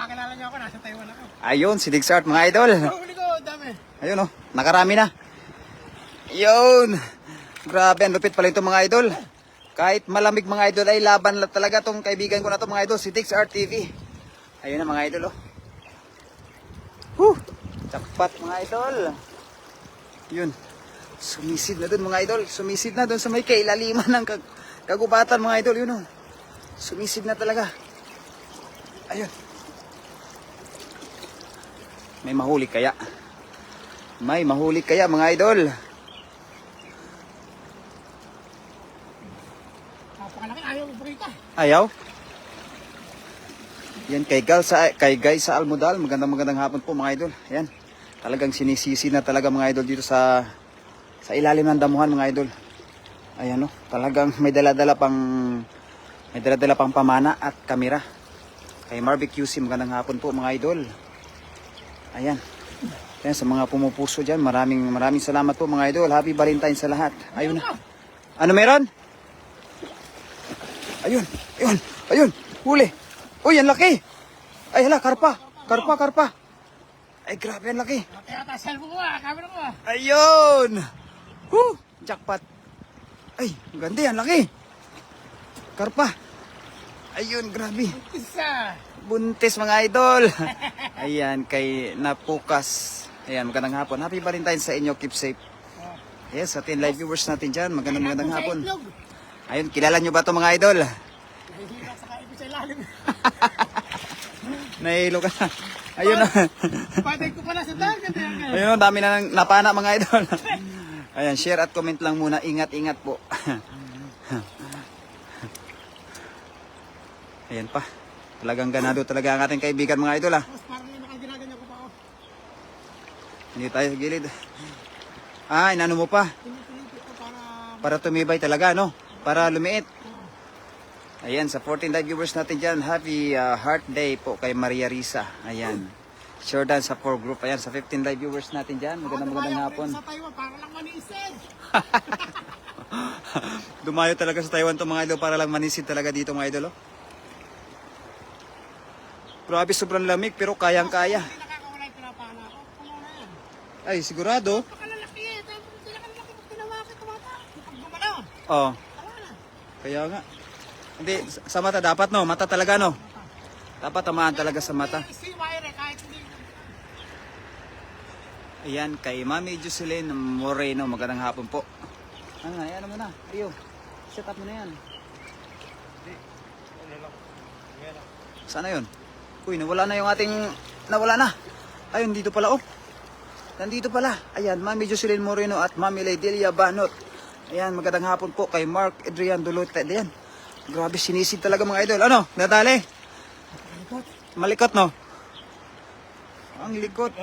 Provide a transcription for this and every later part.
makakilala niyo ako, nasa Taiwan ako. Ayun, si Diggs Art mga idol. Huli ko, dami. Ayun oh, nakarami na. Yun. Grabe, ang lupit pala ito mga idol. Kahit malamig mga idol ay laban talaga tong kaibigan ko na to mga idol, si Diggs Art TV. Ayun na mga idol oh. Jackpot mga idol. Yun. Sumisid na dun mga idol. Sumisid na dun sa may kailaliman ng kagubatan mga idol. Yun oh. Sumisid na talaga. Ayun. May mahuli kaya. May mahuli kaya mga idol. Napakalaki, ayaw mo brita. Ayaw? Yan kay guys sa Almudal. Magandang hapon po mga idol. Yan. Talagang sinisisi na talaga mga idol dito sa ilalim ng damuhan mga idol. Ayan oh. Talagang may dala-dala pang pamana at kamera. Kay Marvic QC, magandang hapon po mga idol. Ayan. Ayan, sa mga pumupuso dyan, maraming salamat po mga idol. Happy Valentine's sa lahat. Ayun na. Ano meron? Ayun. Huli. Uy, ang laki. Ay, hala, karpa. Ay, grabe, ang laki. Kaya ta, cellphone ko camera ko Ayun. Jackpot. Ay, ganda yan, laki. Karpa. Ayun, grabe. Isa. Buntis mga idol. Ayan, kay Napukas. Ayan, magandang hapon. Happy Valentine's sa inyo. Keep safe. Yes, sa 10 live viewers natin dyan. Magandang hapon. Ayun, kilala nyo ba ito mga idol? Nahihila sa kaibig sa ilalim. Nahihilo ka na. Ayun na. Patay ko pala sa target. Ayun, dami na napana mga idol. Ayan, share at comment lang muna. Ingat po. Ayan pa. Talagang ganado talaga ang ating kaibigan mga idol Mas parang yung nakaginaganyan ko pa ako. Hindi tayo sa gilid. Inano mo pa? Pinipilipit ko Para tumibay talaga, no? Para lumiit. Ayan, sa 14 live viewers natin dyan, happy heart day po kay Maria Risa. Ayan. Jordan sa 4 group. Ayan, sa 15 live viewers natin dyan. Magandang hapon. Sa Taiwan, para lang manisin. Dumayo talaga sa Taiwan to mga idol para lang manisid talaga dito mga idol. Oh. Grabe, sobrang lamig pero kayang-kaya. Hindi nakakawala yung pinapana ko. Kumuna yan. Ay, sigurado. Pakalalaki eh. Hindi nakalaki pag tinawakit tumata. Pag gumalaw. Oh, Tama na. kaya nga. Hindi, sa mata dapat no, mata talaga no. Dapat tamaan talaga sa mata. Si Wire kahit hindi. Ayan, kay Mami Jocelyn Moreno, magandang hapon po. Ano mo na, Rio. Set up mo na yan. Sana yun? Uy, nawala na yung ating, nawala na. Ayun, dito pala oh. Nandito pala. Ayan, Mami Jocelyn Moreno at Mami Leidelia Banot. Ayan, magandang hapon po kay Mark Adrian Dulute. Ayan, grabe sinisid talaga mga idol. Ano, nadali? Malikot no? Ang likot.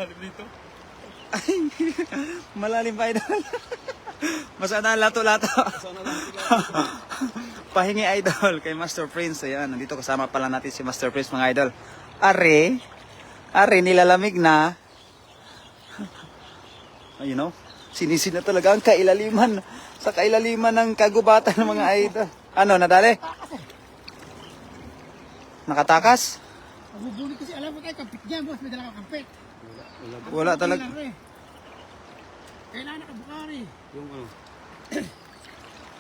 Ay, malalim pa idol. Masana lato-lato. Pahingi idol kay Master Prince. Ayan, nandito kasama pala natin si Master Prince mga idol. Are, nilalamig na. Ayun know, sinisid na talaga ang kailaliman. Sa kailaliman ng kagubatan ng mga idol. Ano, nadali? Nakatakas? Magbubuli kasi alam mo tayo, kampit niya, boss. May dala kang kampit. Wala talaga. Kailangan nakabukari. Yung ano?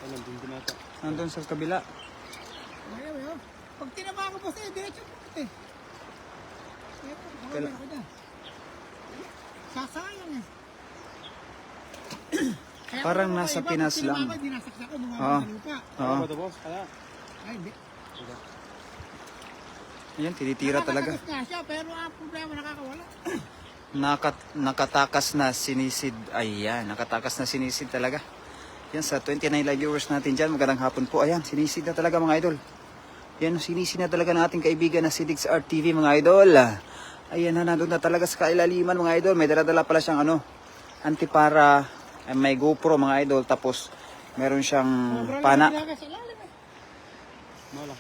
Alam, din dinata. Nandun sa kabila. Ayaw. Pag tinama ko, boss, diretso po eh. Kala- Sasayang eh. Parang nasa Pinas lang. Dinasaksak ko, bumaba Oo. sa lupa. Oo. Ano ba ito, boss? Kaya? Ay, hindi. Ayan, tinitira talaga. Nakakatakas nga siya, pero ang problema nakakawala. Nakatakas na sinisid. Ayan, nakatakas na sinisid talaga. Yan, sa 29 live viewers natin dyan. Magandang hapon po. Ayan, sinisid na talaga mga idol. Yan, sinisid na talaga ng ating kaibigan na si Diggs Art TV mga idol. Ayan na, nandun na talaga sa kailaliman mga idol. May dala-dala pala siyang antipara. May GoPro mga idol. Tapos, meron siyang pana.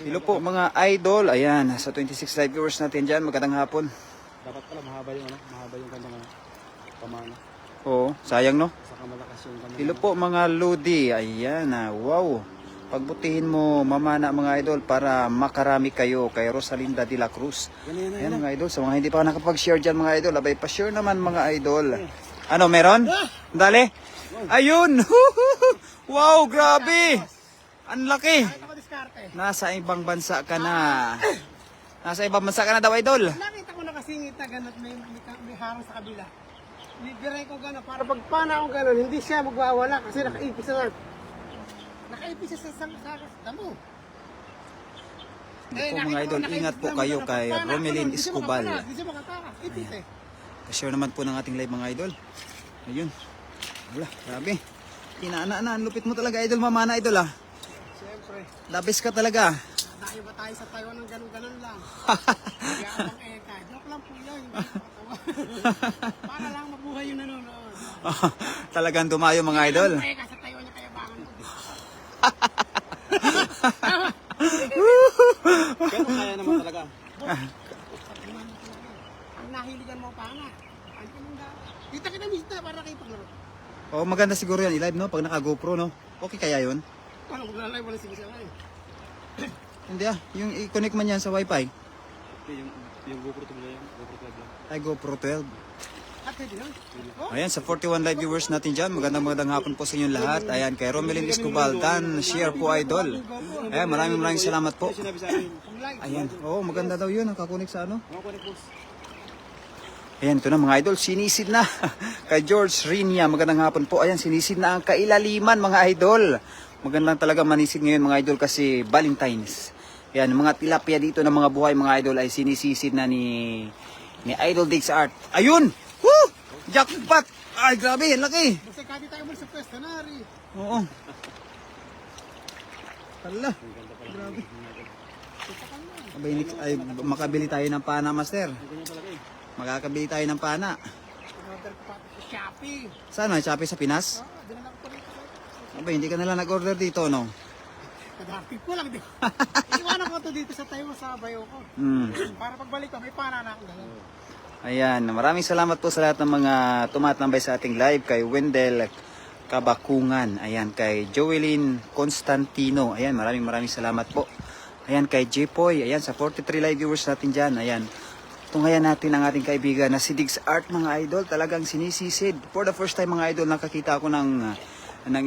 Hello po mga idol. Ayan, sa 26 live viewers natin dyan. Magandang hapon. Dapat pala mahaba yung mahaba yung kanyang pamana. Oo, sayang no? Saka malakas yung kanyang. Hello po mga Lodi. Ayan, wow. Pagbutihin mo mamana mga idol para makarami kayo kay Rosalinda de la Cruz. Ayan mga idol, sa mga hindi pa nakapag-share dyan mga idol, abay pa-share naman mga idol. Ano, meron? Dali. Ayun! Wow, grabe! Ang laki! Kahit ako diskarte. Nasa ibang bansa ka na. Nasa ibang bansa ka na daw idol. Nakita ko na kasingit na gano'n may harang sa kabila. Nidiray ko gano'n para pag pana ko gano'n, hindi siya magwawala kasi nakaipis na. Nakaipis siya sa damo. Po mga idol, ingat po kayo kay Romelin Escobal. Hindi siya makatakas. Ipis eh. Pa-share naman po ng ating live mga idol. Ayun. Wala, grabe. Inaana-ana, ang lupit mo talaga idol, mamana idol ah. Siyempre. Labis ka talaga. Tayo ba tayo sa Taiwan ng gano'n-gano'n lang? Yabang eka. Joke lang po yun. Hindi ko matawa. Para lang mabuhay yung nanonood. Talagang dumayo mga idol. Eka sa Taiwan niya kayabangan mo. Pero kaya naman talaga. Ang nahiligan mo pa nga. Ang pinunda. Kita kita misda para kayo paglaro. Oh, maganda siguro yan i-live no pag naka GoPro no. Okay kaya 'yun? Paano maglalay wala sige siya eh. Hindi ah, yung i-connect man yan sa Wi-Fi. Yung GoPro 12 yan. GoPro 12 lang. Ay GoPro 12. At pwede nun. Oh, Ayan, sa 41 live viewers natin dyan, magandang hapon po sa inyong lahat. Ayan, kay Romelin Escobal, Dan, share po idol. Ayan, maraming salamat po. Ito sinabi sa akin. kung like. Ayan, oh, maganda daw yun, nakakunik sa ano. Mga kunik boss. Ayan, ito na mga idol, sinisid na. Kay George Rinia, magandang hapon po. Ayan, sinisid na ang kailaliman mga idol. Magandang talaga manisid ngayon mga idol kasi Valentine's. Ayan, mga tilapia dito ng mga buhay mga idol ay sinisisid na ni Idol Diggs Art. Ayun! Woo! Jackpot! Ay, grabe, ang laki. Basta kati tayo mo sa pwesto na rin. Oo. Hala. Grabe. Abay, ay, makabili tayo ng pana, master. Ganyan talaga eh. Makakabili tayo ng pana. Order ko pa sa Shopee. Saan may Shopee sa Pinas? Dinala ko pa rito. Abay, hindi ka nalang nag-order dito, no? Kadakit ko lang din. Iwanan ko to dito sa Taiwan sa bayo ko. Hmm. Para pagbalik ko, may pana na akong dala. Ayan, maraming salamat po sa lahat ng mga tumatambay sa ating live. Kay Wendell Kabakungan. Ayan, kay Joelyn Constantino. Ayan, maraming salamat po. Ayan, kay J-Poy. Ayan, sa 43 live viewers natin dyan. Ayan, tungayan natin ang ating kaibigan na si Diggs Art mga idol. Talagang sinisisid. For the first time mga idol, nakakita ako ng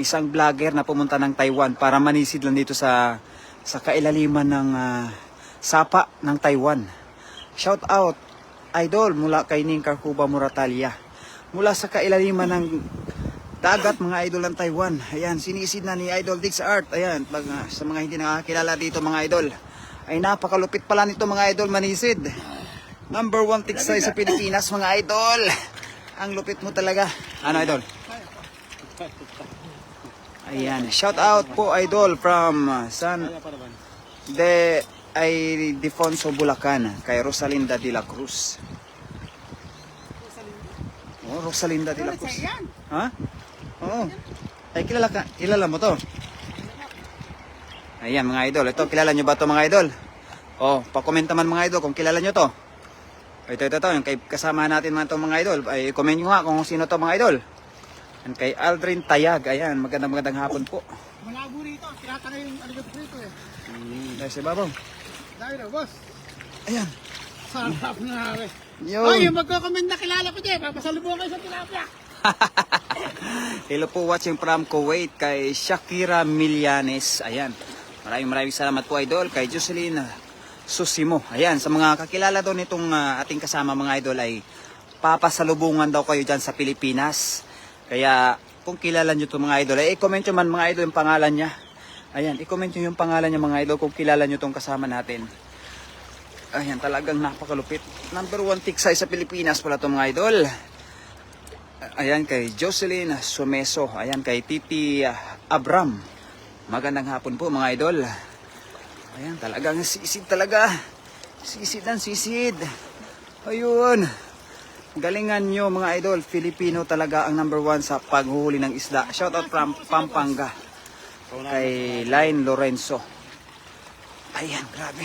isang vlogger na pumunta ng Taiwan para manisid lang dito sa kailaliman ng sapa ng Taiwan. Shout out idol mula kay Ning Carcuba Moratalia. Mula sa kailaliman ng dagat mga idol ng Taiwan. Ayan, sinisid na ni Idol Diggs Art. Ayan, sa mga hindi nakakilala dito mga idol. Ay napakalupit pala nito mga idol manisid. Number 1 tiksay sa Pilipinas mga idol. Ang lupit mo talaga. Ano idol? Ayan, shout out po idol from San Kaya pa naman. Defonso Bulacan kay Rosalinda de la Cruz. Oh, Rosalinda de la Ano Cruz. siya yan? Ha? Oo. Ay, kilala mo to? Ayan mga idol, ito, kilala nyo ba to mga idol? Oh, pa-comment naman mga idol kung kilala nyo to. Ito, yung kasama natin mga idol. Ay, comment nyo nga kung sino to mga idol. And kay Aldrin Tayag, ayan, magandang hapon po. Malabo rito. Tinatangay yung aligot rito eh. Dahil si Babaw. Dahil na, boss. Ayan. Sarap na rin. Yun. Ay, yung magko-comment na kilala ko dyan. Papasalubong kayo sa tilapia. Hello po watching from Kuwait kay Shakira Millanes. Ayan. Maraming salamat po idol kay Jocelyn Susimo. Ayan, sa mga kakilala doon itong ating kasama mga idol ay papasalubungan daw kayo dyan sa Pilipinas. Kaya kung kilala nyo itong mga idol, i-comment nyo man mga idol yung pangalan niya. Ayan, i-comment nyo yung pangalan niya mga idol kung kilala nyo itong kasama natin. Ayan, talagang napakalupit. Number 1 tiksay sa Pilipinas pala itong mga idol. Ayan, kay Jocelyn Sumeso. Ayan, kay Titi Abram. Magandang hapon po mga idol. Ayan, talagang sisid talaga. Sisid. Ayun. Galingan nyo mga idol. Filipino talaga ang number 1 sa paghuhuli ng isda. Shout out from Pampanga. Kay Line Lorenzo. Ayan, grabe.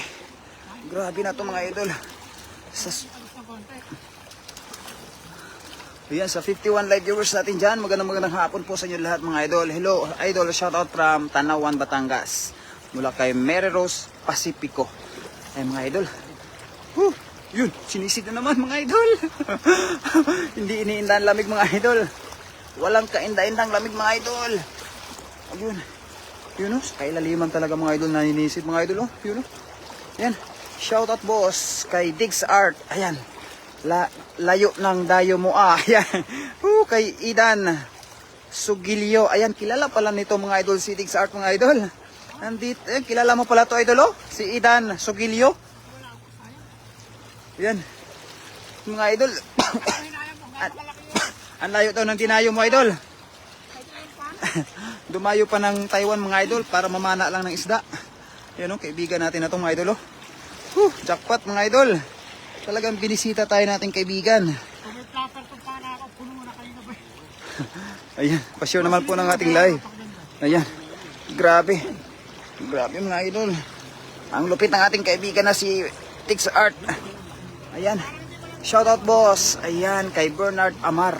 Grabe na to mga idol. Ayan, sa 51 live viewers natin dyan. Magandang hapon po sa inyo lahat mga idol. Hello idol, shout out from Tanawan, Batangas. mula kay Mary Rose Pacifico. Ay mga idol. Whew, yun, sinisid na naman mga idol. Hindi iniinda ang lamig mga idol. Walang kainda-indang lamig mga idol. Ayun. Yun o, kailaliman talaga mga idol na inisid mga idol o. Yun o. Yan. Shout out boss kay Diggs Art. Ayan. Layo ng dayo mo ah. Ayan. Kay Idan Sugilio. Ayan, kilala pala nito mga idol si Diggs Art mga idol. Nandito, kilala mo pala to idol oh? Si Idan Sugilio. Ayan. Mga idol. Ang layo daw ng tinayo mo idol. Dumayo pa ng Taiwan mga idol para mamana lang ng isda. Yan o, kaibigan natin na itong mga idol o. Jackpot mga idol. Talagang binisita tayo nating kaibigan. May plapper to para ako, puno na kayo na ba? Ayan, pasyon naman po ng ating live. Ayan, grabe. Grabe mga idol. Ang lupit ng ating kaibigan na si Diggs Art. Ayan, shoutout boss. Ayan, kay Bernard Amar.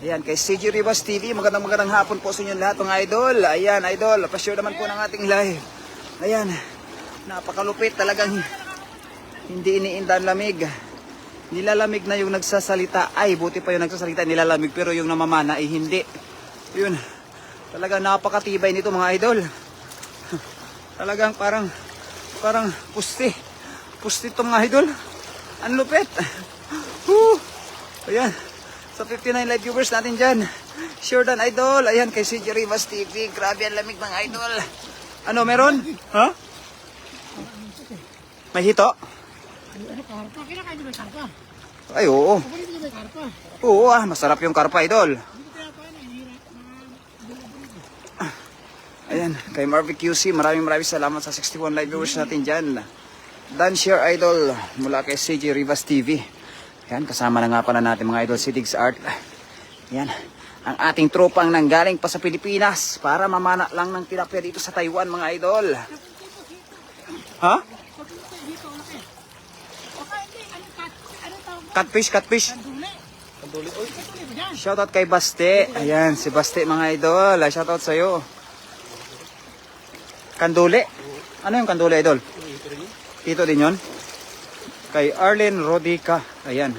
Ayan, kay CG Rivas TV. Magandang hapon po sa inyo lahat mga idol. Ayan, idol, pasyon naman po ng ating live. Ayan, napakalupit talagang hindi iniinda ang lamig. Nilalamig na yung nagsasalita. Ay, buti pa yung nagsasalita nilalamig pero yung namamana ay hindi. Yun, talagang napakatibay nito mga idol. Talagang parang pusti. Pusti ito mga idol. Ang lupit. Ayan, sa 59 live viewers natin dyan. Jordan Idol. Ayan, kay CJ Rivas TV. Grabe ang lamig mga idol. Ano, meron? Ha? May hito? Ano, karpa? Kinakain mo may karpa? Ay, oo. Ako rin may karpa. Oo, masarap yung karpa, idol. Hindi kaya pa na, hirap na Ayan, kay Marvic QC, maraming salamat sa 61 live viewers natin dyan. Dan Share Idol, mula kay CJ Rivas TV. Ayan, kasama na nga pala natin mga idol si Diggs Art. Ayan, ang ating tropang nanggaling pa sa Pilipinas para mamana lang ng tilapia dito sa Taiwan mga idol. Ha? Catfish. Kanduli. Oy, kanduli ba yan? Shoutout kay Baste. Ayan, si Baste mga idol. Shoutout sa'yo. Kanduli. Ano yung kanduli idol? Ito din yun. Kay Arlen Rodica. Ayan.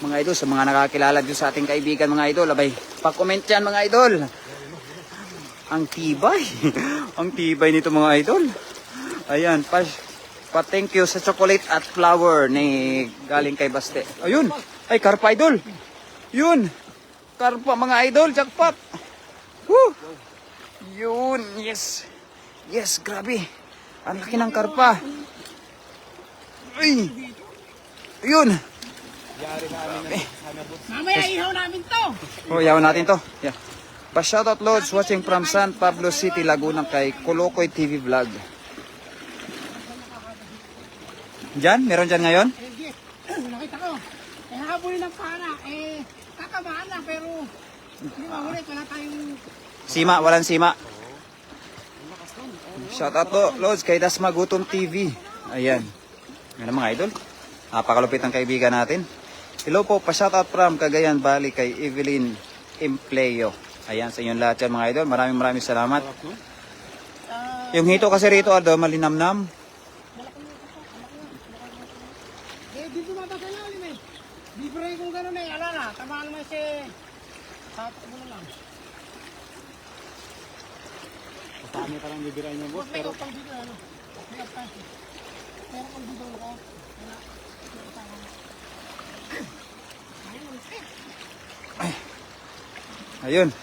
Mga idol, sa mga nakakilala dito sa ating kaibigan mga idol. Abay, pa-comment yan mga idol. Ang tibay. Ang tibay nito mga idol. Ayan, pa-thank you sa chocolate at flower ni galing kay Baste. Ayun. Ay, karpa idol. Yun. Karpa mga idol. Jackpot. Woo. Yun. Yes. Yes, grabe. Ang laki ng karpa. Ay. Yun. Mamaya ihaw namin to. Oh, yawan natin to. Yeah. Pa-shoutout loads watching from San Pablo City, Laguna kay Kolokoy TV Vlog. Diyan? Meron dyan ngayon? Nakita ko. Habulin ng pana. Kakabahan lang pero hindi mahulit. Wala tayong... Sima, walang sima. Shoutout to loads kay Dasma Gutom TV. Ayan. Yan mga idol. Napakalupit ang kaibigan natin. Hello po, pa-shoutout from Cagayan Valley kay Evelyn Empleo. Ayan sa inyong lahat yan mga idol. Maraming salamat. Yung hito kasi rito, Aldo, malinamnam. Dito mata sa lalim eh. Libre kung gano'n eh. Ala na. Tamaan mo si... Tatak mo na lang. Paano parang bibirain niyo boss? May upang dito ano. May upang. Meron kang dito ako. Ayun.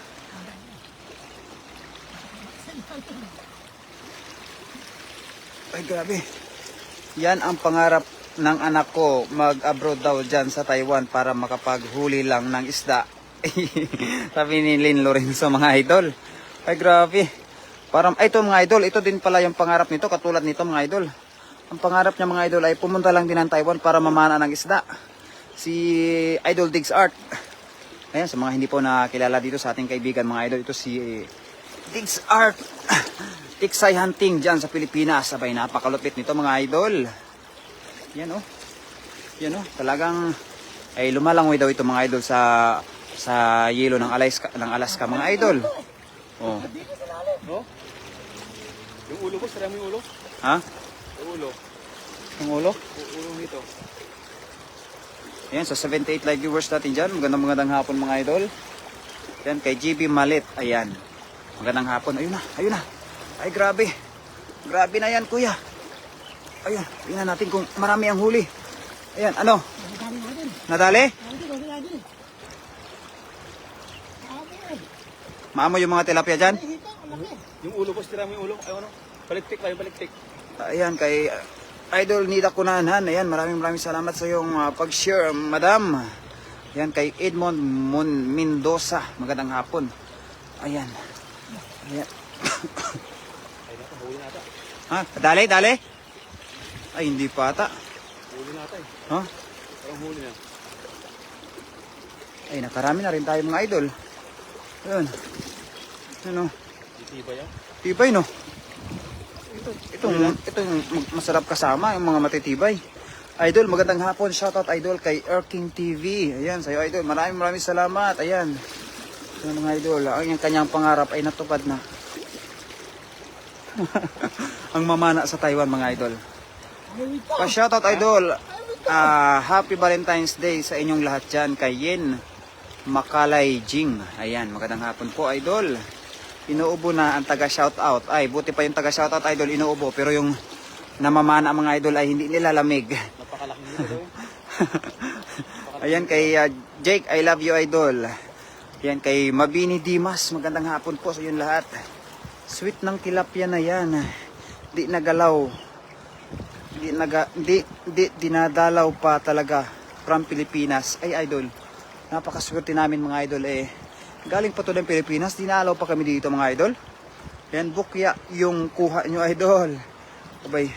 Ay, grabe. Yan ang pangarap ng anak ko. Mag-abroad daw dyan sa Taiwan para makapaghuli lang ng isda. Sabi ni Lynn Lorenzo mga idol. Ay, grabe. Parang, ito mga idol, ito din pala yung pangarap nito. Katulad nito mga idol. Ang pangarap niya mga idol ay pumunta lang din ng Taiwan para mamana ng isda. Si Idol Diggs Art. Ayan, sa mga hindi po nakilala dito sa ating kaibigan mga idol, ito si Diggs Art. Tiksay hunting dyan sa Pilipinas. Sabay, napakalupit nito mga idol. Yan oh. Yan oh, talagang ay lumalangoy daw ito mga idol sa yelo ng Alaska mga idol. Oh. Yung ulo ko, sira mo yung ulo. Ha? Yung ulo. Ang ulo? Ulo nito. Ayan, sa 78 live viewers natin dyan. Magandang hapon mga idol. Ayan, kay GB Malit. Ayan. Magandang hapon. Ayun na, ayun na. Ay, grabe. Grabe na yan, kuya. Ayun, tingnan natin kung marami ang huli. Ayan, ano? Nadali? Maamo yung mga tilapia dyan? Yung ulo ko, sira mo yung ulo. Ay, ano? Paliktik lang, paliktik. Ayan, kay Idol Nida Kunahan. Ayan, maraming salamat sa iyong pag-share, madam. Ayan, kay Edmond Mendoza. Magandang hapon. Ayan. Ayan. Ay, naku, huli nata. Ha? Dali? Ay, hindi pa ata. Huli nata eh. Ha? Parang huli na. Ay, nakarami na rin tayo mga idol. Ayan. Ano? Titiba yan. Tibay, no? Itong masarap kasama, yung mga matitibay. Idol, magandang hapon. Shoutout idol kay Erking TV. Ayan, sa'yo idol. Maraming salamat. Ayan. Ayan mga idol. Ang kanyang pangarap ay natupad na. Ang mamana sa Taiwan mga idol. Pa-shoutout idol. Happy Valentine's Day sa inyong lahat dyan. Kay Yen Makalay Jing. Ayan, magandang hapon po idol. Inuubo na ang taga-shoutout. Ay, buti pa yung taga-shoutout idol inuubo. Pero yung namamana mga idol ay hindi nilalamig. Napakalaking nito daw. Ayan kay Jake, I love you idol. Ayan kay Mabini Dimas. Magandang hapon po sa inyong lahat. Sweet ng tilapia na yan. Di nagalaw. Di dinadalaw pa talaga from Pilipinas. Ay idol, napakaswerte namin mga idol eh. Galing pa to ng Pilipinas, dinalaw pa kami dito mga idol. Yan, bukya yung kuha nyo idol. Abay,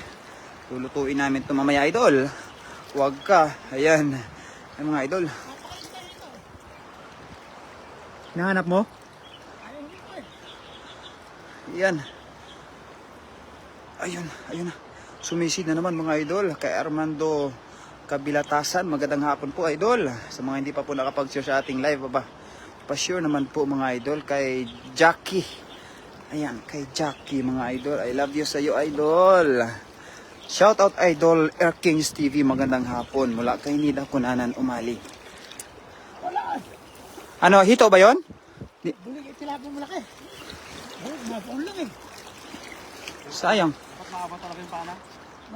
lulutuin namin ito mamaya idol. Huwag ka. Ayan. Ay mga idol. Nahanap mo? Yan. Ayun na. Sumisid na naman mga idol. Kay Armando Kabilatasan. Magandang hapon po idol. Sa mga hindi pa po nakapag-share sa ating live, pa-share naman po mga idol kay Jackie. Ayan, kay Jackie mga idol. I love you sa iyo idol. Shout out idol Erkings TV. Magandang hapon mula kay Nida Kunanan Umali. Ano, hito ba yon? Bulig, tilapia mo laki. Mapaon lang eh. Sayang. Ba't nakaba talaga yung pana?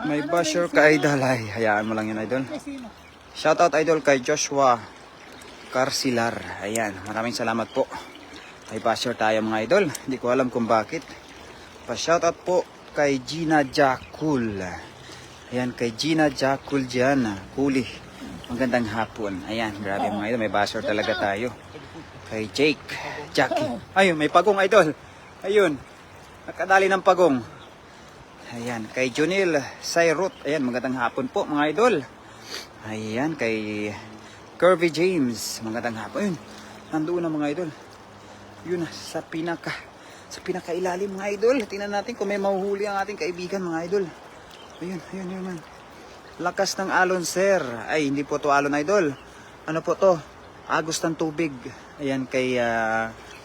May basher kay Dalay. Hayaan mo lang yun idol. Shout out idol kay Joshua Carcilar. Ayan, maraming salamat po. May basher tayo mga idol. Hindi ko alam kung bakit. Pa-shoutout po kay Gina Jakul. Ayan, kay Gina Jakul dyan. Huli. Magandang hapon. Ayan, grabe mga idol. May basher talaga tayo. Kay Jake, Jackie. Ayun, may pagong idol. Ayun, nakadali ng pagong. Ayan, kay Junil Sairut. Ayan, magandang hapon po mga idol. Ayan, kay Curvy James. Magandang hapon. Ayun, nandoon na mga idol. Yun, sa pinakailalim mga idol. Tingnan natin kung may mahuhuli ang ating kaibigan mga idol. Ayun man. Lakas ng alon sir. Ay, hindi po to alon idol. Ano po to? Agos ng tubig. Ayan, kay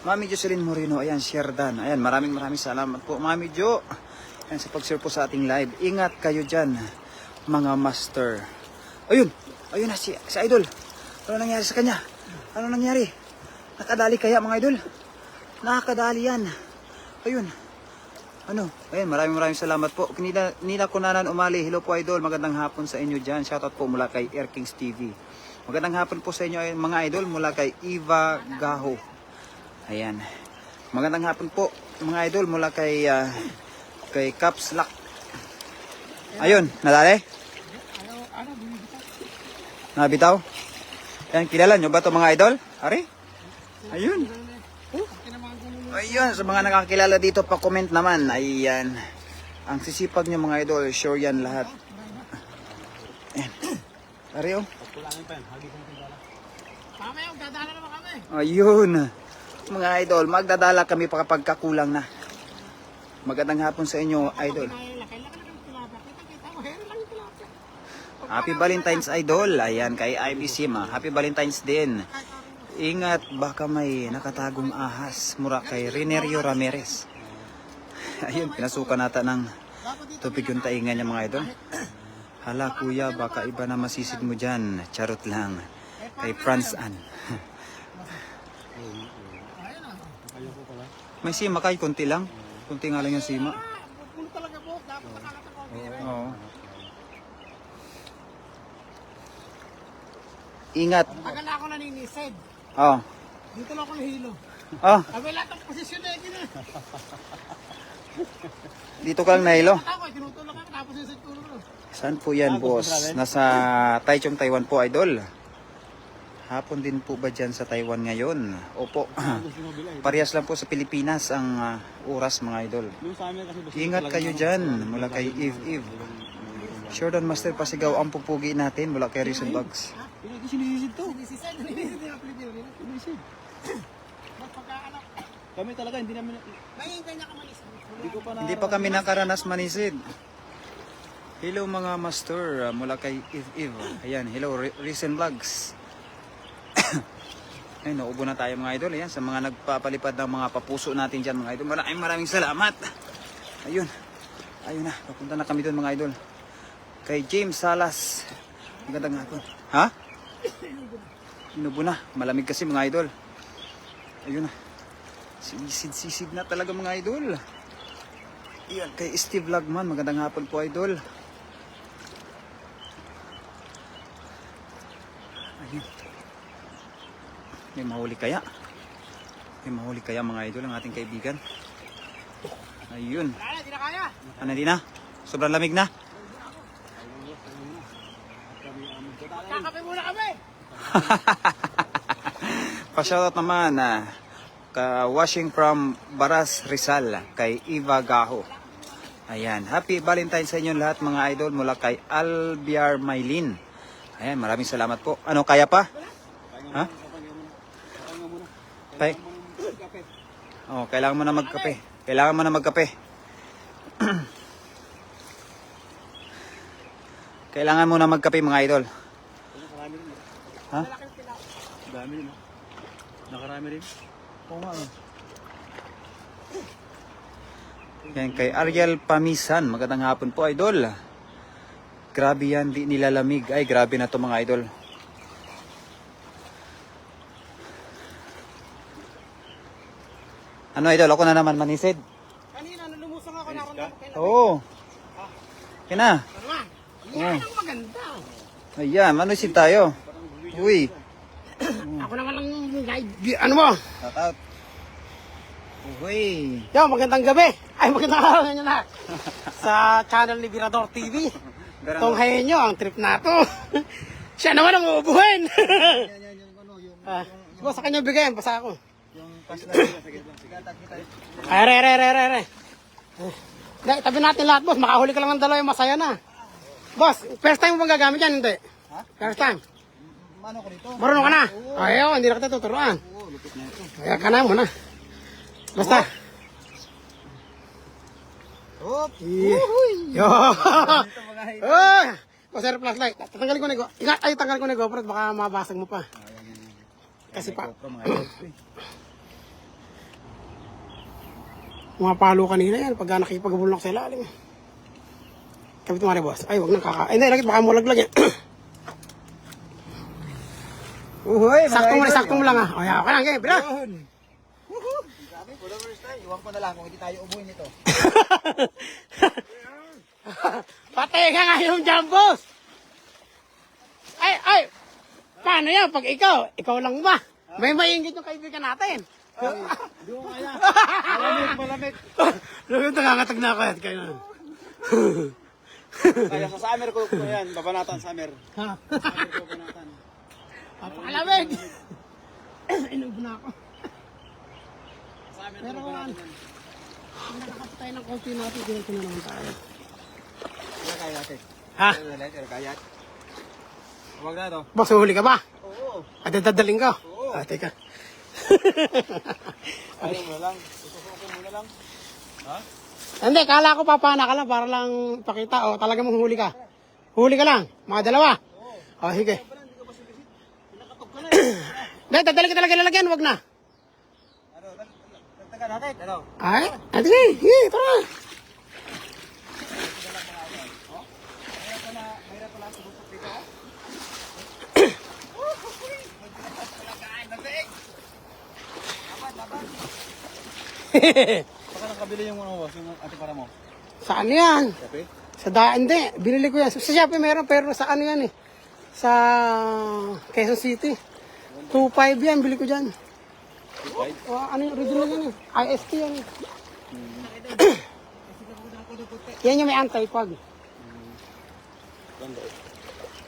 Mami Jocelyn Moreno. Ayan, Sherdan. Ayan, maraming salamat po Mami Jo. Ayan, sa pag-share po sa ating live. Ingat kayo dyan, mga master. Ayun na si idol. Ano nangyari sa kanya? Ano nangyari? Nakadali kaya mga idol? Nakakadali yan. Ayun. Ano? Ayun, maraming salamat po. Nila Kunanan Umali. Hello po idol. Magandang hapon sa inyo dyan. Shoutout po mula kay Erkings TV. Magandang hapon po sa inyo mga idol mula kay Eva Gaho. Ayan. Magandang hapon po mga idol mula kay Caps Lock. Ayun, nadali? Nabitaw? Ayan, kilala nyo ba ito mga idol? Ari? Ayun. Ayun, sa mga nakakilala dito, pa-comment naman. Ayan. Ang sisipag nyo mga idol, sure yan lahat. Ayan. Ari oh. Mamaya, dadala naman kami. Ayun. Mga idol, magdadala kami pa kapag kakulang na. Magandang hapon sa inyo, idol. Laki ng tilapia. Kita mo, hero lang yung tilapia. Happy Valentine's idol. Ayan, kay IBC ma. Happy Valentine's din. Ingat, baka may nakatagong ahas. Mura kay Renerio Ramirez. Ayun, pinasukan nata ng Dapat dito tubig yung taingan niya mga idol. Hala kuya, baka iba na masisid mo dyan. Charot lang. Kay Franz Ann. Ayun na. Ayaw ko pala. May sima kay, konti lang. Konti nga lang yung sima. Puno talaga po. Dapat nakakatawa ko. Oo. Ingat. Tagal na ako naninisid. Oh. Dito lang ako nahilo. Oh, Abay lahat ang posisyon na yun. dito ka lang nahilo. Ako, tinutulak ako. Tapos yung sa tulo ko. Saan po yan, boss? Nasa Taichung, Taiwan po, idol. Hapon din po ba dyan sa Taiwan ngayon? Opo. Gusto mo bila eh. Parehas lang po sa Pilipinas ang oras, mga idol. Yung sa amin kasi gusto Ingat talaga kayo ng- dyan, mula kay Eve. Jordan Master Pasigaw ang pupugi natin mula kay Reason Bugs. Hindi sinisisid to. Naninisid yung Pilipino. Sinisid. Ba't pagkaanak? Kami talaga, hindi namin... Mahihintay niya ka manisid. Hindi ko pa na... Hindi pa kami nakaranas manisid. Hello mga master, mula kay Eve. Ayan, hello Reason Vlogs. Ay, naubo na tayo mga idol. Ayan, sa mga nagpapalipad ng mga papuso natin dyan mga idol. Maraming salamat. Ayun. Ayun na, papunta na kami doon mga idol. Kay James Salas. Magandang hapon. Ha? Inubo na. Malamig kasi mga idol. Ayun na. Sisid na talaga mga idol. Ayan, kay Steve Lagman. Magandang hapon po idol. Ayun. May mahuli kaya? May mahuli kaya mga idol ang ating kaibigan? Ayun. Kaya, di na kaya. Ano di na? Sobrang lamig na? Kakape muna kami. Pa-shoutout naman washing from Baras Rizal kay Eva Gaho. Ayan, happy Valentine sa inyo lahat mga idol mula kay Albiar Maylin. Ayan, maraming salamat po. Ano, kaya pa? Ha? Tay? Oh, kailangan mo na magkape. Kailangan mo na magkape. Kailangan mo na magkape mga idol. Ha? Dami rin. Nakarami rin. Oo nga. Yan kay Ariel Pamisan. Magandang hapon po idol. Grabe yan, di nilalamig. Ay, grabe na to mga idol. Ano idol, ako na naman manisid. Kanina, nulumusang ako. Naroon ako kailan. Oo. Yan na. Ano nga? Yan ang maganda. Ayan, manisid tayo. Uy. Ako naman ang guide. Ano mo? Shout out. Uy. Yo, magandang gabi. Ay, magandang araw nga nyo lahat. Sa channel ni Virador TV. Tunghayin nyo ang trip na to. Siya naman ang uubuhin. Boss, sa kanya bigayan. Basta ako. Ay, re. Dahil, tabi natin lahat, boss. Makahuli ka lang ng dalawa, masaya na. Boss, first time mo bang gagamit yan? Hindi. First time. Mano ko dito? Marunong ka na? Ayaw, hindi na kita tuturuan. Kaya ka na muna. Basta. Hop. Yo! Oh! Sir flashlight. Tatanggalin ko na go. Ay, tanggalin ko na GoPro at baka mabasag mo pa. Kasi pa. Mga palo kanina yan pagka nakipagabulong sa ilalim. Kapit mo rin, boss. Ay, wag nang kaka. Ay, hindi, lagit. Baka mo laglag yan. Uhoy, Sakto mo lang ah. O, yaw ka lang. Okay, bila. Sabi, for the first time, iwan ko na lang kung hindi tayo ubuhin ito. Patay ka nga yung dyan, boss. Ay. Paano yan? Pag ikaw lang ba? May maingit yung kaibigan natin. Hindi ko kaya. Malamig. Lugod nangangatag na ako yan. Kaya na. Kaya sa summer ko yan. Babanatan summer. Ha? Summer ko babanatan. Papakalamig. Inubo na ako. Summer ko Pero babanatan yan. kung nakakapatay ng konti natin, ganito na naman tayo. Kaya kaya natin. Ha? Kaya. Huwag na ito. Boss, huli ka ba? Oo. At dadadaling ka? Oo. Ah, teka. Ayaw mo lang. Susuko mo na lang. Ha? Hindi, kala ko papana ka lang para lang pakita. O, talaga mong huli ka. Huli ka lang. Mga dalawa. O, sige. Hindi, dadali ka talaga lalagyan. Huwag na. ka natin, ano? Ay, ate, sige, tara. Mayroon pala sa bukok dito. Baka nakabili yung ano, boss, yung ate para mo. Saan yan? Kape? Sa daan, hindi. Binili ko yan. Sa Shopee meron, pero sa ano yan eh. Sa Quezon City. 2.5 yan, bili ko dyan. Ano yung original yan eh. IST yan eh. Yan yung may anti-pag.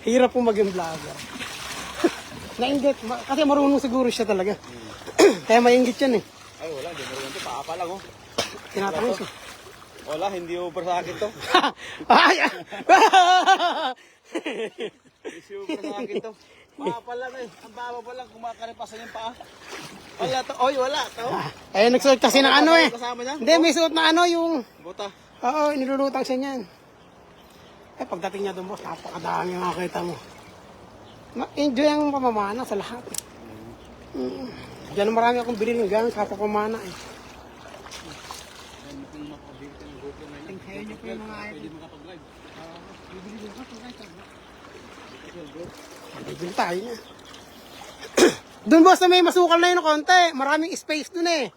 Hirap po maging vlogger. Nainggit. Kasi marunong siguro siya talaga. Kaya mainggit yan eh. Ay, wala, hindi mo ito. Paa pa lang, oh. Tinatanong siya. Wala, hindi over sa akin to. Ay! Hindi over sa akin to. Paa pa lang eh. Ang baba pa lang, kumakaripasan yung paa. Wala to. Oy, wala to. Ay, nagsuot kasi ng ano eh. Kasama niya? Hindi, may suot na ano yung... Buta. Oo, nilulutang siya niyan. Eh, pagdating niya doon, boss, napakadami yung makakita mo. Enjoy ang pamamana sa lahat. Diyan marami akong bilhin ng gano'n sa pamamana eh. Tinghayin niyo po yung mga Pwede makapag-live. bibili tayo niya. Doon boss na may masukal na yun ng konti. Maraming space doon eh.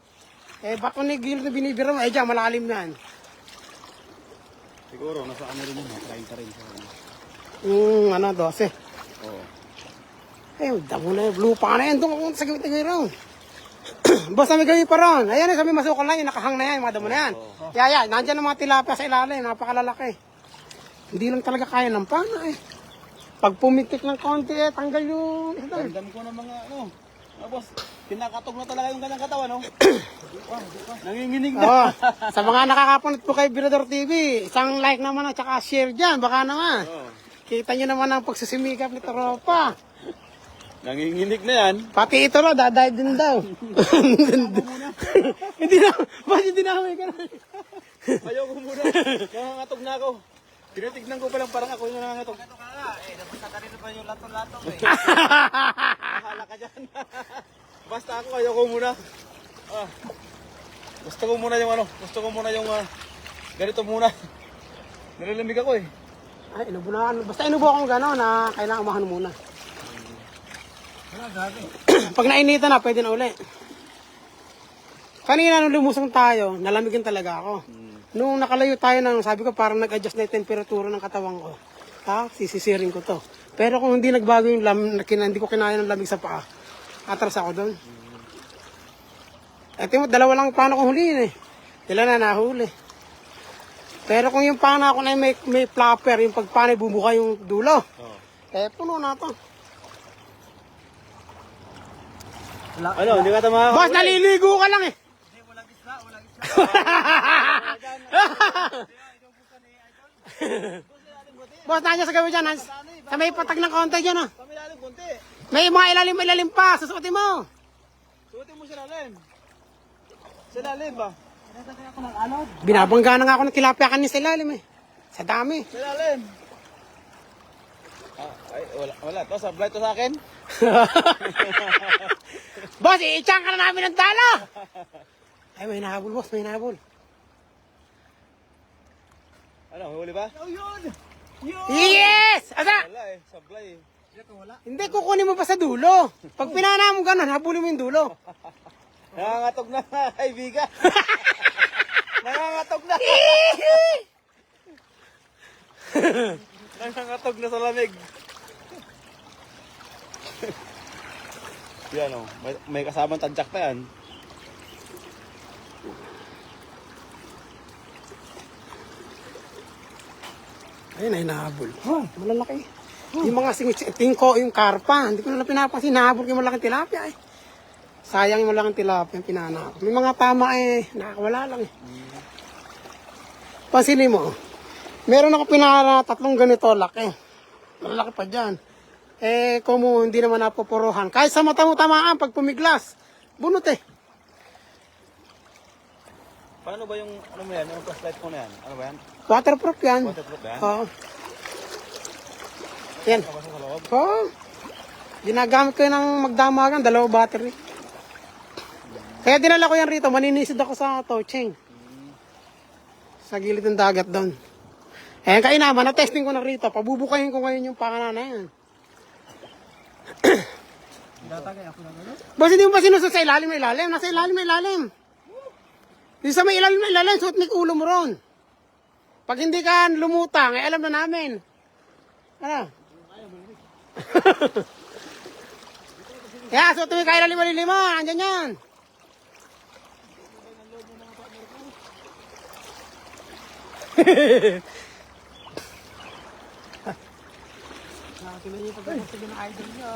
Eh, bato ni Gil na binibira mo. Eh, dyan, malalim na yan. Siguro, nasa ano rin yun, 30 rin. Ano, 12. Oo. Eh, damo na yun. Lupa na yan. Doon ako sa gawin raw. Boss na may gawin pa ron. Ayan, sabi masukal na yun. Nakahang na yan. Mga damo na yan. Yaya, nandyan ang mga tilapia sa ilalim. Napakalalaki. Hindi lang talaga kaya ng pana eh. Pag pumitik ng konti eh, tanggal yung... Ramdam ko ng mga ano. Boss, kinakatog na talaga yung kanyang katawan, no? Nanginginig na. Oh, sa mga nakakapunod po kay Birador TV, isang like naman at saka share dyan, baka naman. Oo. Kita nyo naman ang pagsisimikap ni Tropa. Nanginginig na yan. Pati ito na, daday din daw. Hindi na, bakit dinamay ka na? Ayoko muna. Nangangatog na ako. Tinitignan ko pa lang parang ako yung nangangatog. Ito ka nga, eh. Nabasa ka rin ba yung latong-latong, eh. Mahala ka dyan. Basta ako, ayoko muna. Gusto ko muna yung ano, gusto ko muna yung ganito muna. Nalilamig ako eh. Ay, inubunan. Basta inubo akong gano'n na kailangan umahan muna. Pag nainitan na, pwede na uli. Kanina nung lumusong tayo, nalamigin talaga ako. Nung nakalayo tayo nang sabi ko parang nag-adjust na yung temperatura ng katawan ko. Ha? Sisisirin ko to. Pero kung hindi nagbago yung hindi ko kinaya ng lamig sa paa, atras ako doon. Eto mo, dalawa lang paano kong huliin eh. Sila na nahuli. Pero kung yung paano ako na may flapper, yung pagpanay bumuka yung dulo. Eh, puno na to. Ano, hindi ka tama. Boss, naliligo ka lang eh. Boss, nandiyan sa gawin dyan. Sa may patag ng konti dyan ah. Pamilalim konti. May mga ilalim pa. Susuotin mo. Suotin mo sa lalim. Sa lalim ba? Binabangga na nga ako ng tilapia kanin sa ilalim eh. Sa dami. Sa lalim. Ay, wala. To, sablay to sa akin. Boss, i-chang ka na namin ng talo. Ay, may nahabol boss, may nahabol. Ano, huli ba? Oh, yun! Yes! Asa? Wala eh, sablay eh. Hindi, kukunin mo pa sa dulo. Pag pinana mo gano'n, habulin mo yung dulo. Nangangatog na, kaibigan. Nangangatog na. Nangangatog na sa lamig. Yan o, may kasamang tadyak pa yan. Ayun, ay nahabol. Oh, malalaki. Yung mga tingko, yung karpa, hindi ko na pinapansin, nahabol ko yung malaking tilapia eh. Sayang yung malaking tilapia yung pinana ko. May mga tama eh, nakakawala lang eh. Pansinin mo, meron ako pinara 3 ganito laki. Malalaki pa dyan. Eh, kung hindi naman napopuruhan. Kahit sa mata mo tamaan, pag pumiglas, bunot eh. Paano ba yung, ano mo yan, yung flashlight mo na yan? Ano ba yan? Waterproof yan. Waterproof ba yan? Oo. Yan. Kapasa sa loob? Oo. Ginagamit ko yun ng magdamagan, 2 battery. Kaya dinala ko yan rito, maninisid ako sa Tocheng. Sa gilid ng dagat doon. Ayan kainaman, na-testing ko na rito. Pabubukayin ko ngayon yung panganan na yan. Boss, hindi mo ba sinusot sa ilalim? Nasa ilalim. Yung sa may ilalim, suot mo yung ulo mo ron. Pag hindi ka lumutang, alam na namin. Ano? Kaya, suot mo yung kailalim-lilim mo. Andyan yan. Nakakita niyo yung pagkakas ng idol niyo.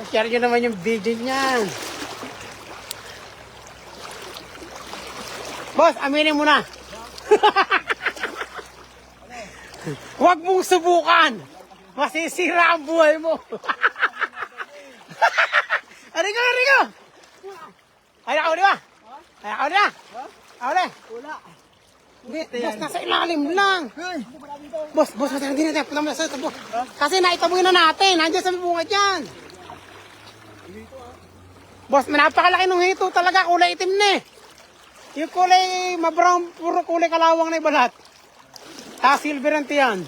Share nyo naman yung video niyan. Boss, aminin mo na. Huwag mong subukan. Masisira ang buhay mo. Arigo. Ay, ako di ba? Wala. Hindi, boss, nasa ilalim lang. Boss, hindi natin. Punta mo na sa ito, boss. Kasi naitaboy na natin. Nandiyan sa bunga dyan. Boss, napakalaki ng hito talaga. Kulay itim na eh. Yung kulay mabrown, puro kulay kalawang na ibalat. Silver ang tiyan.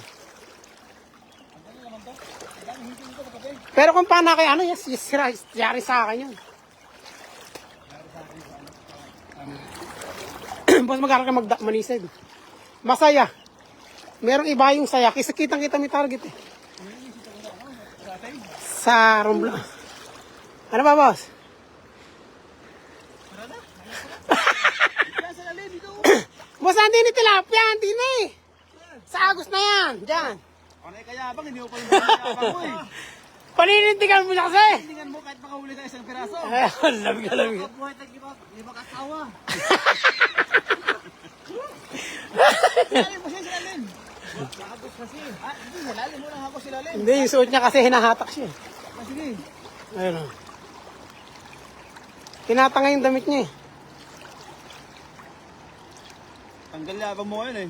Pero kung paano kayo, yari sa akin yun. Boss, mag-aaral ka manisig. Masaya. Merong iba yung saya. Kasi kitang-kita may target eh. Sa Rombla. Ano ba, boss? Boss, hindi ni tilapia. Hindi na eh. Sa Agos na yan. Diyan. Ano kaya bang hindi mo pa yung kayabang mo eh. Paninintigan mo na kasi. Tingnan mo kahit makahuli tayo isang piraso. Lamig. Buhay tayo lima kasawa. Lalim mo siya silalim. Agos kasi. Hindi, lalim mo lang ako silalim. Hindi, yung suot niya kasi hinahatak siya. Sige. Ayun o. Tinatangay yung damit niya eh. Tanggal labang mo ngayon eh.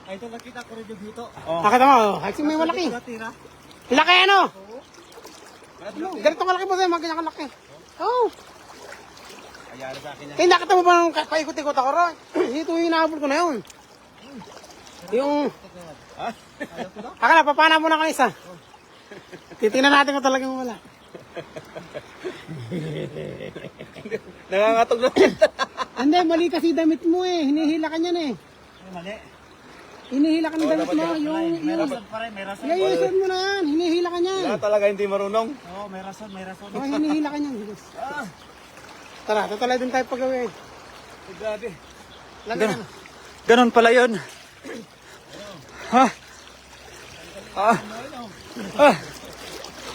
Ay, ito nakita ko rin dito. Nakita mo, kasi may malaki. Tira. Laki ano? Ganito kalaki po sa'yo, ganyan kalaki. Oo. Ayari sa akin yan. Eh, nakita mo ba nung paikot-ikot ako ron? Ito yung inaabot ko na yun. Yung... Akala, papana mo na ka isa. Titingnan natin kung talagang wala. Nangangatog na. Hindi, mali kasi damit mo eh. Hinihila ka niyan eh. Mali. Hinihila ka ng damit mo. May rason pa rin, may rason. Yung suot mo na yan. Hinihila ka niyan. Wala talaga hindi marunong. Oo, may rason. Oh, hinihila ka niyan. Tara, tatala din tayo pagawin. Grabe. Ganon pala yun. Ha?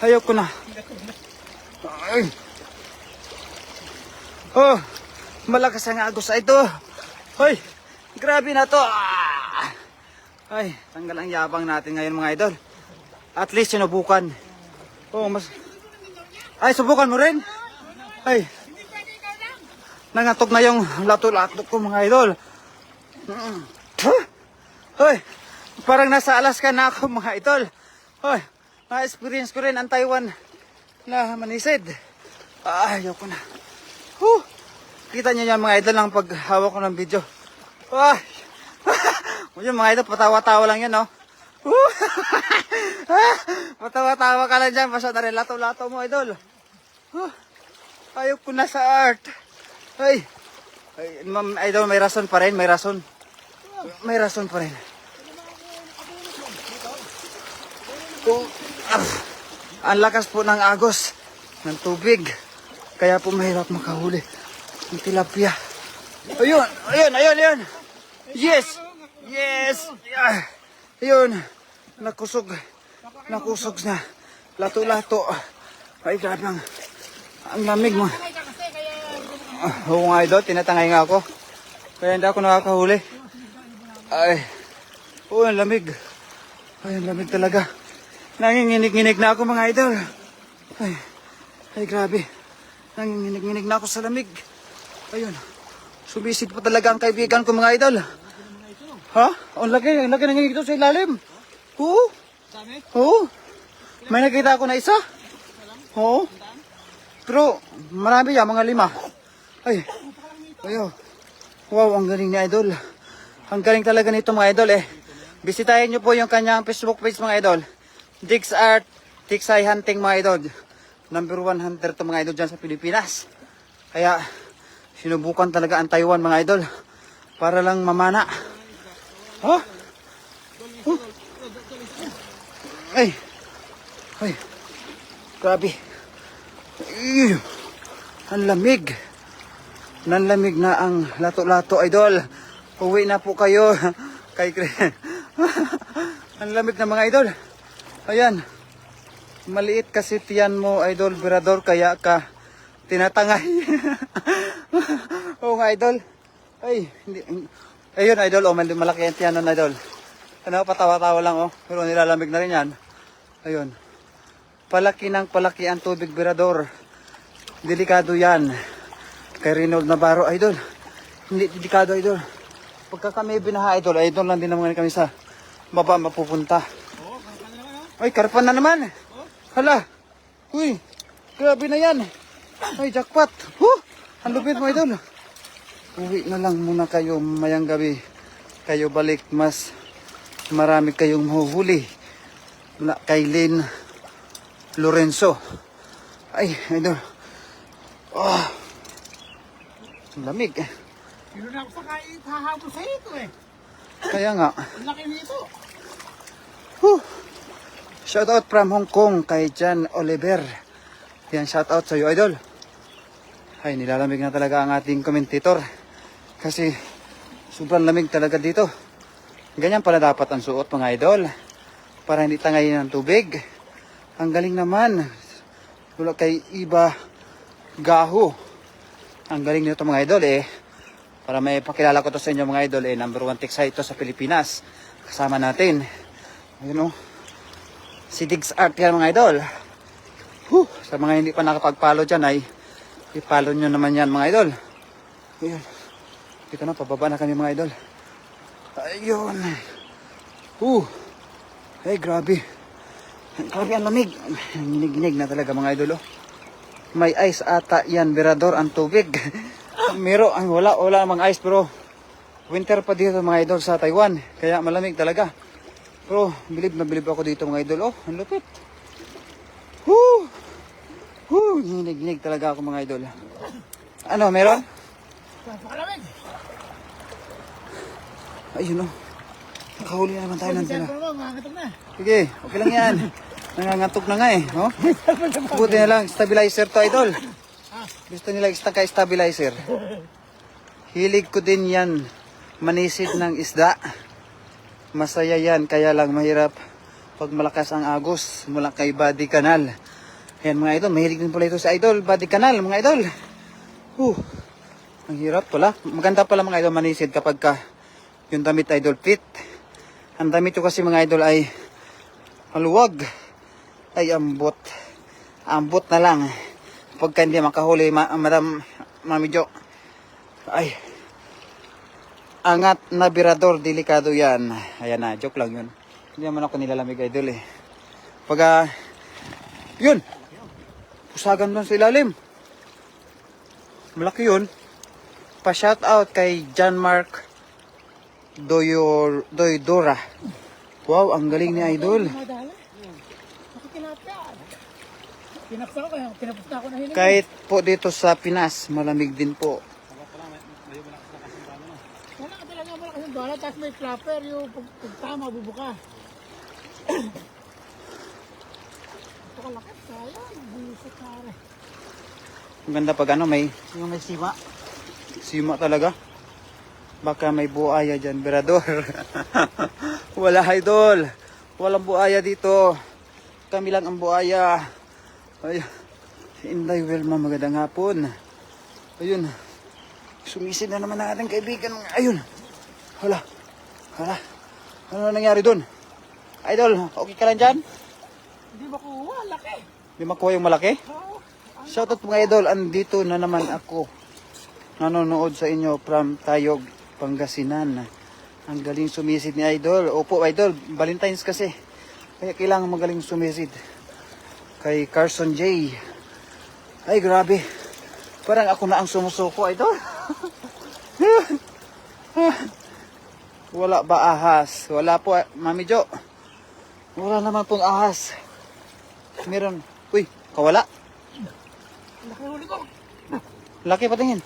Ayaw ko na. Ay. Oh, malakas ang agos ito. Hoy, grabe na to. Ay, tanggal ang yabang natin ngayon mga idol. At least sinubukan. Oh, Ay, subukan mo rin. Ay. Nangatog na yung lato-lato ko mga idol. Hoy, parang nasa Alaska na ako mga idol. Hoy, na-experience ko rin ang Taiwan na manisid. Ayaw ko na. Kita niyo yan mga idol ang paghawak ko ng video. Yung mga idol, patawa-tawa lang yan, no? Patawa-tawa ka lang dyan. Basta na rin lato-lato mo, idol. Ayaw ko na sa art. Ay, idol, may rason pa rin, may rason. May rason pa rin. Ang lakas po ng agos ng tubig. Kaya po mahirap makahuli ng tilapia. Ayun. Yes. Ayun. Nakusog na. Lato-lato. Ay, grabe ang lamig mo. Oo nga idol, tinatangay nga ako. Kaya hindi ako nakakahuli. Ay, ang lamig. Ay, ang lamig talaga. Nanginginig-nginig na ako mga idol. Ay, grabe. Nanginginig-nginig na ako sa lamig. Ayun. Sumisid pa talaga ang kaibigan ko mga idol. Ha? Ang laki nanginginig dito sa ilalim. Oo. May nakita ako na isa. Oo. Pero marami yan, mga 5. Ay. Ayo. Wow, ang galing ni Idol. Ang galing talaga nito mga idol eh. Bisitahin nyo po yung kanyang Facebook page mga idol. Diggs Art, Tiksay Hunting mga idol. Number 1 hunter to mga idol dyan sa Pilipinas. Kaya sinubukan talaga ang Taiwan mga idol. Para lang mamana. Oh? Oh? Ay. Ay. Grabe. Ay. Ang lamig. Nanlamig na ang lato-lato idol. Uwi na po kayo. Kay ang lamig na mga idol. Ayan. Maliit kasi tiyan mo idol Berador kaya ka tinatangay. Oo nga idol. Ay, hindi. Ayun idol, oh, malaki ang tiyan nun idol. Ano, patawa-tawa lang oh. Pero nilalamig na rin yan. Ayun. Palaki ng palaki ang tubig Berador. Delikado yan. Kay Reynold Navarro idol. Hindi delikado idol. Pagka kami binaha idol, idol lang din naman kami sa baba mapupunta. Ay, karpan na naman. Hala. Uy, grabe na yan. Ay, jackpot. Ang lupit mo idol. Uwi na lang muna kayo mayang gabi. Kayo balik, mas marami kayong mahuhuli. Na kay Lynn Lorenzo. Ay, idol. Oh, lamig. Yun na ako sa kain, hahabol sa ito eh. Kaya nga. Ang laki nito. Shout out from Hong Kong kay Jan Oliver. Yan, shout out sa iyo idol. Ay, nilalamig na talaga ang ating commentator. Kasi sobrang lamig talaga dito. Ganyan pala dapat ang suot mga idol. Para hindi tangayin ng tubig. Ang galing naman. Wala kay Iba Gaho. Ang galing nito mga idol eh. Para may pakilala ko to sa inyo mga idol eh. Number 1 tiksay ito sa Pilipinas. Kasama natin. Ayun oh. Si Diggs Art yan mga idol. Sa mga hindi pa nakapag-follow dyan ay i-follow nyo naman yan mga idol. Ayun. Dito na, pababa na kami mga idol. Ayun. Ay, grabe. Grabe ang lamig. Ginig-ginig na talaga mga idol. Oh. May ice ata yan, Berador, ang tubig. Wala namang ice pero winter pa dito mga idol sa Taiwan. Kaya malamig talaga. Pero bilib na bilib ako dito mga idol. Oh, ang lupit. Ginig-ginig talaga ako mga idol. Ano, meron? Napakalamig. Ayun oh. Nakahuli na naman tayo ng tila. Nangangatog na. Sige, okay lang yan. Nangangatog na nga eh. No? Buti na lang, stabilizer to idol. Gusto nila stabilizer. Hilig ko din yan. Manisid ng isda. Masaya yan, kaya lang mahirap pag malakas ang agos mula kay Body Canal. Ayan mga idol, mahilig din pala ito sa idol, Body Canal mga idol. Ang hirap pala. Maganda pala mga idol manisid kapag ka yung damit idol fit. Ang damit ko kasi mga idol ay maluwag. Ay ambot. Ambot na lang. Pagka hindi makahuli, Madam Mami Jo. Ay. Angat na Berador, delikado yan. Ayan na, joke lang yun. Hindi naman ako nilalamig idol eh. Pagka, yun. Pusagan doon sa ilalim. Malaki yun. Pa-shout out kay John Mark Doydora. Wow, ang galing ni idol. Pinapusta ko na hiling. Kahit po dito sa Pinas, malamig din po. Wala ka talaga malakas yung bala, tapos may flapper, yung pag tama, bubuka. Ito ka lakas, sayang, bulusok ka rin. Ang ganda pag ano, may sima. Sima talaga. Baka may buaya dyan, Berador. Wala idol. Walang buaya dito. Kami lang ang buaya. Ay, si Inday Wilma, magandang hapon. Ayun. Sumisid na naman ang ating kaibigan. Ayun. Hala. Ano nangyari dun? Idol, okay ka lang dyan? Hindi makuha, laki. Di makuha yung malaki? Oo. Shoutout mga idol, andito na naman ako. Nanonood sa inyo from Tayog, Pangasinan. Ang galing sumisid ni idol. Opo idol, Valentine's kasi. Kaya kailangan magaling sumisid. Kay Carson J. Ay, grabe. Parang ako na ang sumusuko, idol. Wala ba ahas? Wala po, Mami Jo. Wala naman pong ahas. Meron. Uy, kawala. Laki huli ko. Laki, patingin.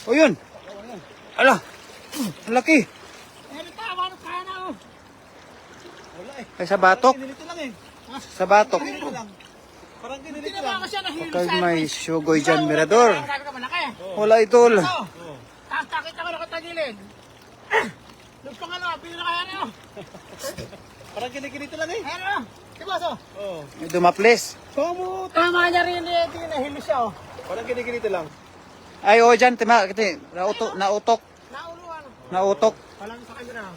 O yun. Ala. Laki. Tama, kaya na oh. Wala eh. Ay, sa batok. Ginilito lang eh. Sa batok. Ginilito lang. Parang ginilito Tinaba lang. ko siya nahilo Kay sa may sugoy dyan, Mirador. Sabi ko malaki. Wala, idol. Oh. Tapos nakita ko nakatagilid. Nung pangalo, pili na kaya na oh. Parang ginilito lang eh. Ayan oh. Diba so? Oo. May dumaples. Tama niya rin eh. Di nahilo siya oh. Parang ginilito lang. Ay, o dyan, tima. Nautok. Nauluan. Nautok. Walang sa kanya na.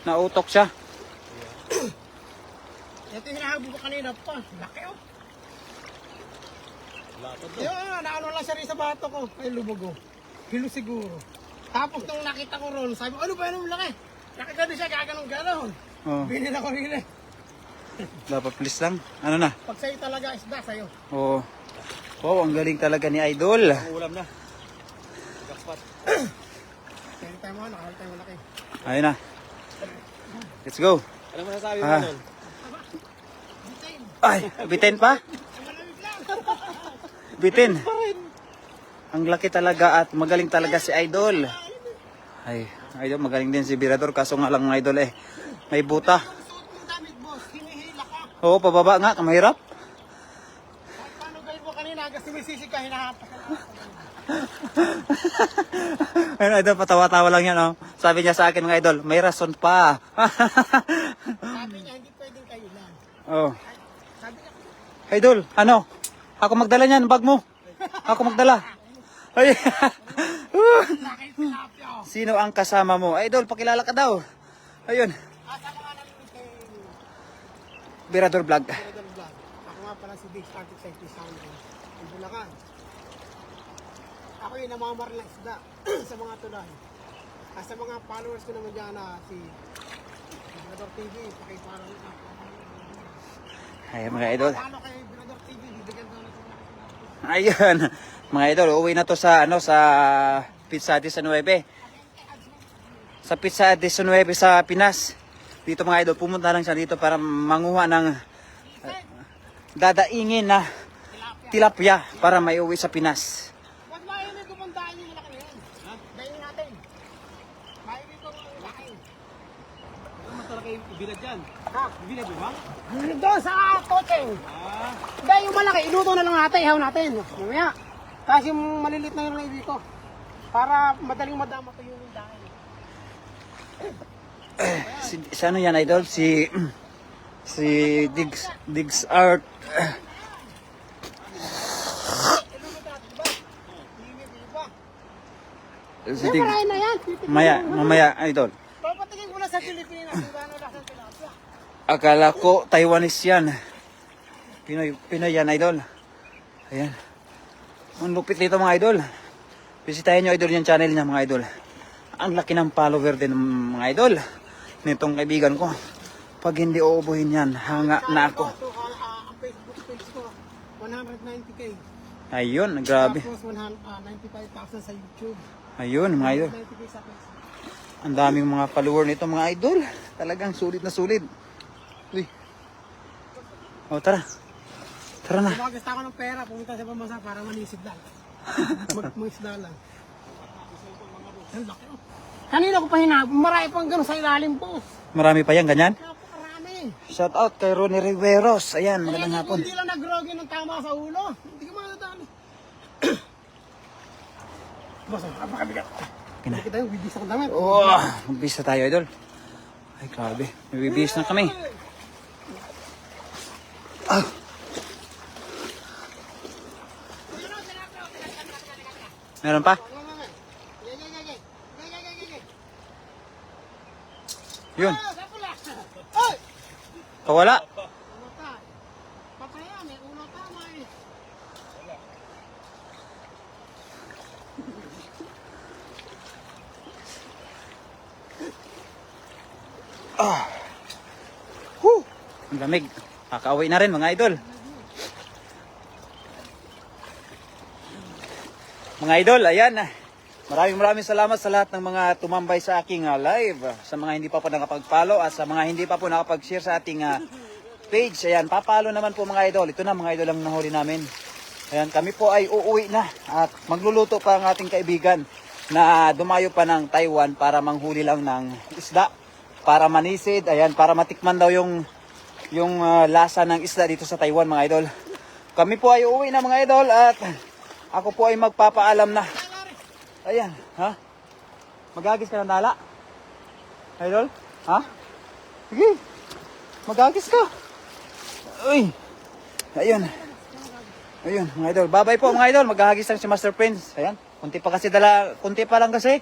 Nautok siya. Ito yung hinahabol ko kanina pa. Laki oh. Lato to. Yung naano lang siya rin sa bato ko. Ay lubog oh. Hilo siguro. Tapos nung nakita ko ron, sabi ko, ano ba yung laki? Nakagano siya, gaganong-ganon. Oh, Binila ko rin eh. dapat please lang. Ano na? Pag sa'yo talaga, isda sa'yo. Oo. Oh, ang galing talaga ni Idol. Ang ulam na. Jackpot. Kaya tayo mo, nakahal tayo malaki. Ayun na. Let's go. Ano masasabi mo Ah. nun? Ay, bitin pa? Bitin. Ang laki talaga at magaling talaga si Idol. Ay, Idol, magaling din si Mirador. Kaso nga lang, Idol eh. May buta. Yung suot mong damit, boss, hinihila ka. Oo, pababa nga. Mahirap. Kahit paano gawin mo kanina, hanggang sumisisi ka, hinahapas ka na. Ayun, Idol, patawa-tawa lang yan, oh. Sabi niya sa akin, mga Idol, may rason pa. Sabi niya, hindi pwedeng kayo lang. Oh. Sabi niya, Idol, ano? Ako magdala niyan, bag mo. Ako magdala. Ay. laki tilapia oh. Sino ang kasama mo? Idol, pakilala ka daw. Ayun, Kasama nga namin kay Mirador Vlog. Brother Vlog. Ako nga pala si Big Static Safety Sound ng Bulacan. Ako yung namamar ng isda sa mga tulay. At sa mga followers ko naman dyan na si Brother TV, pakiparang Ayun, mga Idol. paano kay Brother TV, bibigyan ko na ito. Ayun, mga Idol, uuwi na to sa, ano, sa Pizza 19. Sa Pizza 19 sa Pinas. Dito, mga Idol, pumunta lang siya dito para manguha ng dadaingin na tilapia para may uwi sa Pinas. Huwag mahinig ko pang dahil yung laki na yun. Dahin natin. Mahinig ko ang laki. Ano mas talaga yung ibilad dyan? Ha? Ibilad di ba? Doon sa tocheng. Ah. Dahil yung malaki, iluto na lang natin, ihaw natin. Mamaya. Tapos yung malilit na yun lang ibig ko. Para madaling madama to yung dahil. Si ano yan, Idol? Si Diggs Art. Si Hindi, Diggs. parahin na yan. Mamaya, Idol. Papatingin ko na sa Pilipinas kung gaano laki ang tilapia. Akala ko Taiwanese yan. Pinoy yan, Idol. Ayan. Ang lupit nito, mga Idol. Bisitahin nyo, Idol, yung channel niya, mga Idol. Ang laki ng follower din, mga Idol. Nitong kaibigan ko. Pag hindi uubuhin yan, hanga na ako. Ang Facebook page ko, 190k. Ayun, grabe. Tapos 95,000 sa YouTube. Ayun, mga Idol. 90k sa Facebook. Ang daming mga follower nito, mga Idol. Talagang sulit na sulit. Uy. O, tara. Tara na. Kung gusto ko ng pera, pumunta sa pamasa para manisip lang. Mag-isda lang. Ang laki oh. Kanina ko pa hinabol, marami pang gano'n sa ilalim po. Marami pa yan, ganyan. Napakarami. Shout out kay Ronnie Riveros. Ayan, magandang Ayan, hapon. hindi lang nag-rogi ng tama sa ulo. Hindi ko makatali. Boss, napakabigat. Kina. Kita yung bibis akong damit. Oh, magbihis na tayo, Idol. Ay, grabe. Magbihis na kami. Ah. Meron pa? Yun. Oy! Kawala. Ulo ta. Papaya, may ulo tama eh. Ang lamig. Kakauwi na rin mga idol. Mga idol, ayan. Maraming salamat sa lahat ng mga tumambay sa aking live. Sa mga hindi pa po nakapag-follow at sa mga hindi pa po nakapag-share sa ating page. Ayan, papalo naman po mga idol. Ito na mga idol ang nahuli namin. Ayan, kami po ay uuwi na at magluluto pa ang ating kaibigan na dumayo pa ng Taiwan para manghuli lang ng isda. Para manisid, ayan, para matikman daw yung lasa ng isda dito sa Taiwan mga idol. Kami po ay uuwi na mga idol at ako po ay magpapaalam na. Ayan, ha? Magagis ka ng dala? Idol? Ha? Sige, magagis ka. Uy, ayun. Ayun, mga idol. Bye-bye po mga idol. Maghahagis lang si Master Prince. Ayan, kunti pa lang kasi.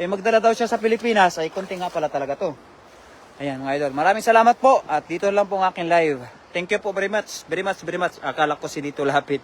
Magdala daw siya sa Pilipinas. Ay, kunti nga pala talaga to. Ayan mga idol, maraming salamat po at dito lang po ang aking live. Thank you po very much. Akala ko si dito lapit.